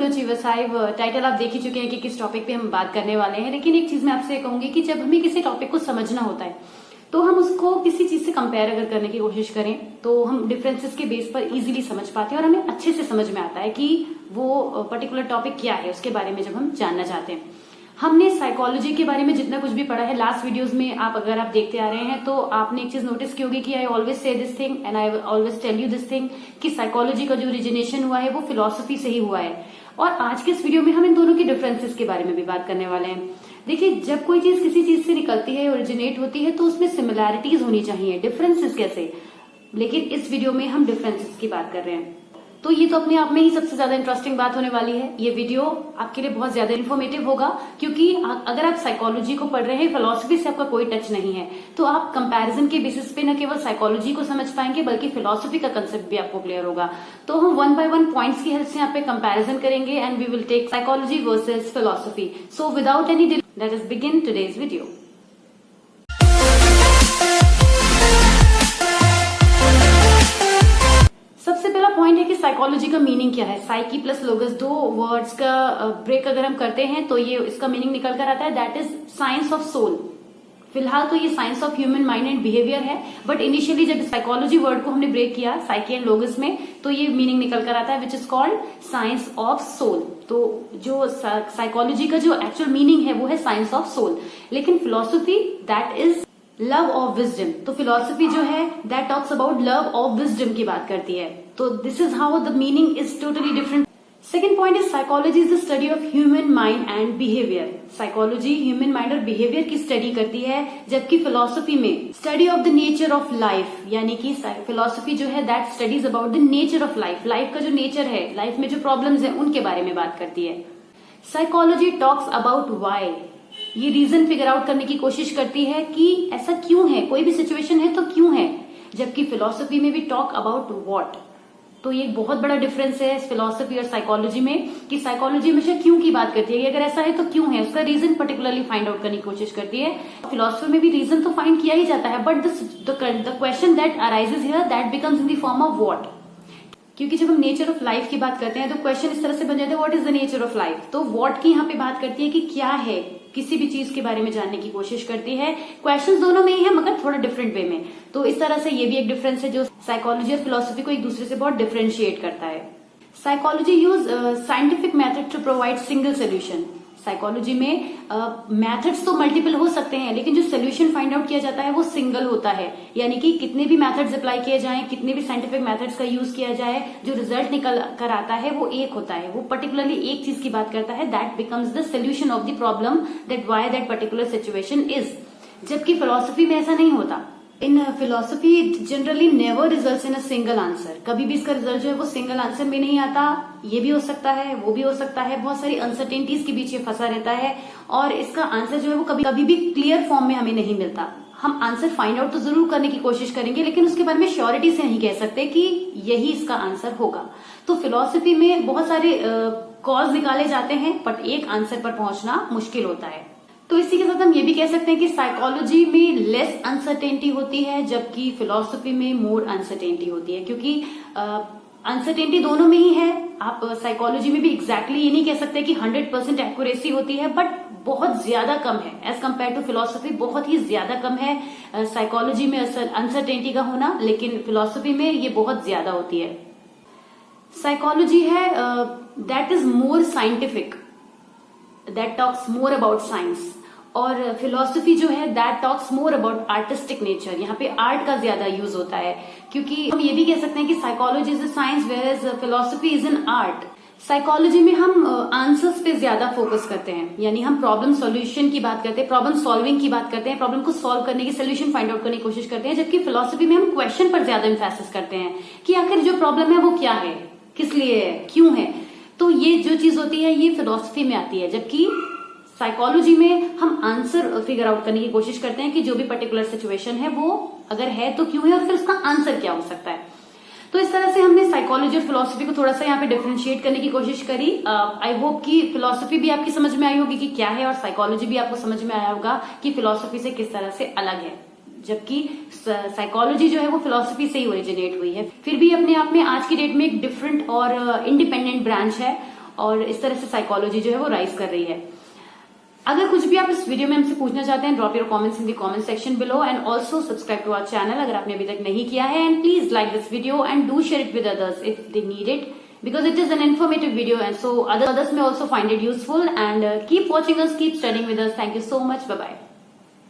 To achievers. Title आप देख ही चुके हैं कि किस टॉपिक पे हम बात करने वाले हैं, लेकिन एक चीज मैं आपसे कहूंगी कि जब हमें किसी टॉपिक को समझना होता है तो हम उसको किसी चीज से कंपेयर अगर करने की कोशिश करें तो हम डिफरेंसेस के बेस पर इजीली समझ पाते हैं और हमें अच्छे से समझ में आता है कि वो पर्टिकुलर टॉपिक क्या है उसके बारे में जब हम जानना चाहते हैं। हमने साइकोलॉजी के बारे में जितना कुछ भी पढ़ा है लास्ट वीडियोस में, अगर आप देखते आ रहे हैं तो आपने एक चीज नोटिस की होगी कि I always say this thing and I always tell you this thing कि साइकोलॉजी का जो ओरिजिनेशन हुआ है वो फिलोसफी से ही हुआ है। और आज के इस वीडियो में हम इन दोनों के डिफरेंसेस के बारे में भी बात करने वाले हैं। देखिए, जब कोई चीज किसी चीज से निकलती है, ओरिजिनेट होती है, तो उसमें सिमिलैरिटीज होनी चाहिए, डिफरेंसेस कैसे। लेकिन इस वीडियो में हम डिफरेंसेस की बात कर रहे हैं, तो ये तो अपने आप में ही सबसे ज्यादा इंटरेस्टिंग बात होने वाली है। ये वीडियो आपके लिए बहुत ज्यादा इन्फॉर्मेटिव होगा, क्योंकि अगर आप साइकोलॉजी को पढ़ रहे हैं, फिलोसफी से आपका कोई टच नहीं है, तो आप कंपैरिजन के बेसिस पे न केवल साइकोलॉजी को समझ पाएंगे बल्कि फिलोसफी का कंसेप्ट भी आपको क्लियर होगा। तो हम 1 by 1 पॉइंट्स की हेल्प से यहाँ पे कंपैरिजन करेंगे and we will take psychology versus philosophy. So without any delay let us begin today's video. सबसे पहला पॉइंट है कि साइकोलॉजी का मीनिंग क्या है। साइकी प्लस लोगस, दो वर्ड्स का ब्रेक अगर हम करते हैं तो ये इसका मीनिंग निकल कर आता है, that is science of soul. फिलहाल तो ये science of human mind and behaviour है, बट इनिशियली जब साइकोलॉजी वर्ड को हमने ब्रेक किया साइकी एंड लोगस में, तो ये मीनिंग निकल कर आता है which is called science of soul. तो जो साइकोलॉजी का जो एक्चुअल मीनिंग है वो है साइंस ऑफ सोल, लेकिन philosophy that is love of wisdom. तो फिलोसफी जो है that talks about love of wisdom की बात करती है। तो this is how the meaning is totally different. Second point is psychology is the study of human mind and behaviour. Psychology human mind और behaviour की study करती है, जबकि फिलोसफी में study of the nature of life, यानी कि philosophy जो है that studies about the nature of life. Life का जो नेचर है, लाइफ में जो प्रॉब्लम्स है उनके बारे में बात करती है। साइकोलॉजी टॉक्स अबाउट व्हाई, ये रीजन फिगर आउट करने की कोशिश करती है कि ऐसा क्यों है, कोई भी सिचुएशन है तो क्यों है, जबकि फिलोसफी में भी टॉक अबाउट व्हाट। तो ये एक बहुत बड़ा डिफरेंस है फिलोसफी और साइकोलॉजी में कि साइकोलॉजी हमेशा क्यों की बात करती है कि अगर ऐसा है तो क्यों है, उसका रीजन पर्टिकुलरली फाइंड आउट करने की कोशिश करती है। फिलोसफी में भी रीजन तो फाइंड किया ही जाता है, but the question that arises here that becomes in the form of what. क्योंकि जब हम नेचर ऑफ लाइफ की बात करते हैं तो क्वेश्चन इस तरह से बन जाता है what is the nature of life. तो व्हाट की यहाँ पे बात करती है कि क्या है, किसी भी चीज के बारे में जानने की कोशिश करती है। क्वेश्चंस दोनों में ही है मगर थोड़ा डिफरेंट वे में। तो इस तरह से ये भी एक डिफरेंस है जो साइकोलॉजी और फिलोसफी को एक दूसरे से बहुत डिफरेंशिएट करता है। Psychology use scientific method to provide single solution. Psychology में मेथड्स तो मल्टीपल हो सकते हैं, लेकिन जो सोल्यूशन फाइंड आउट किया जाता है वो सिंगल होता है, यानी कि कितने भी मेथड्स अप्लाई किए जाएं, कितने भी साइंटिफिक मेथड्स का यूज किया जाए, जो रिजल्ट निकल कर आता है वो एक होता है। वो पर्टिकुलरली एक चीज की बात करता है, that becomes the solution of the problem that why that particular situation is. जबकि फिलोसफी में ऐसा नहीं होता। इन philosophy generally never results in a single answer. कभी भी इसका रिजल्ट जो है वो सिंगल आंसर में नहीं आता। ये भी हो सकता है, वो भी हो सकता है, बहुत सारी अनसर्टेनिटीज के बीच ये फंसा रहता है और इसका आंसर जो है वो कभी भी क्लियर फॉर्म में हमें नहीं मिलता। हम आंसर फाइंड आउट तो जरूर करने की कोशिश करेंगे, लेकिन उसके बारे में श्योरिटी से नहीं कह सकते कि यही इसका आंसर होगा। तो फिलोसफी में बहुत सारे कॉज निकाले जाते हैं, बट एक आंसर पर पहुंचना मुश्किल होता है। तो इसी के साथ हम ये भी कह सकते हैं कि साइकोलॉजी में लेस अनसर्टेनिटी होती है, जबकि फिलोसफी में मोर अनसर्टेनिटी होती है, क्योंकि अनसर्टेनिटी दोनों में ही है। आप साइकोलॉजी में भी एग्जैक्टली ये नहीं कह सकते कि 100% एक्यूरेसी होती है, बट बहुत ज्यादा कम है एज कम्पेयर टू फिलोसफी। बहुत ही ज्यादा कम है साइकोलॉजी में अनसर्टेनिटी का होना, लेकिन फिलोसफी में ये बहुत ज्यादा होती है। साइकोलॉजी है that is more scientific, that talks more about science, और फिलोसफी जो है that talks more about artistic nature. यहाँ पे आर्ट का ज्यादा यूज होता है, क्योंकि हम ये भी कह सकते हैं कि psychology is a science whereas philosophy is an art. Psychology में हम आंसर्स पे ज्यादा फोकस करते हैं, यानी हम प्रॉब्लम सॉल्यूशन की बात करते हैं, प्रॉब्लम सॉल्विंग की बात करते हैं, प्रॉब्लम को सॉल्व करने की सोल्यूशन फाइंड आउट करने की कोशिश करते हैं। जबकि फिलोसफी में हम क्वेश्चन पर ज्यादा इंफेसिस करते हैं कि आखिर जो प्रॉब्लम है वो क्या है, किस लिए है, क्यों है। तो ये जो चीज होती है ये फिलोसफी में आती है, जबकि साइकोलॉजी में हम आंसर फिगर आउट करने की कोशिश करते हैं कि जो भी पर्टिकुलर सिचुएशन है वो अगर है तो क्यों है और फिर उसका आंसर क्या हो सकता है। तो इस तरह से हमने साइकोलॉजी और फिलोसफी को थोड़ा सा यहाँ पे डिफरेंशिएट करने की कोशिश करी। आई होप कि फिलोसफी भी आपकी समझ में आई होगी कि क्या है, और साइकोलॉजी भी आपको समझ में आया होगा कि फिलोसफी से किस तरह से अलग है, जबकि साइकोलॉजी जो है वो फिलोसफी से ही ओरिजिनेट हुई है। फिर भी अपने आप में आज की डेट में एक डिफरेंट और इंडिपेंडेंट ब्रांच है, और इस तरह से साइकोलॉजी जो है वो राइज कर रही है। अगर कुछ भी आप इस वीडियो में हमसे पूछना चाहते हैं, drop your comments in the comment section below and also subscribe to our channel अगर आपने अभी तक नहीं किया है, and please like this video and do share it with others if they need it because it is an informative video and so others may also find it useful, and keep watching us, keep studying with us. Thank you so much. Bye bye.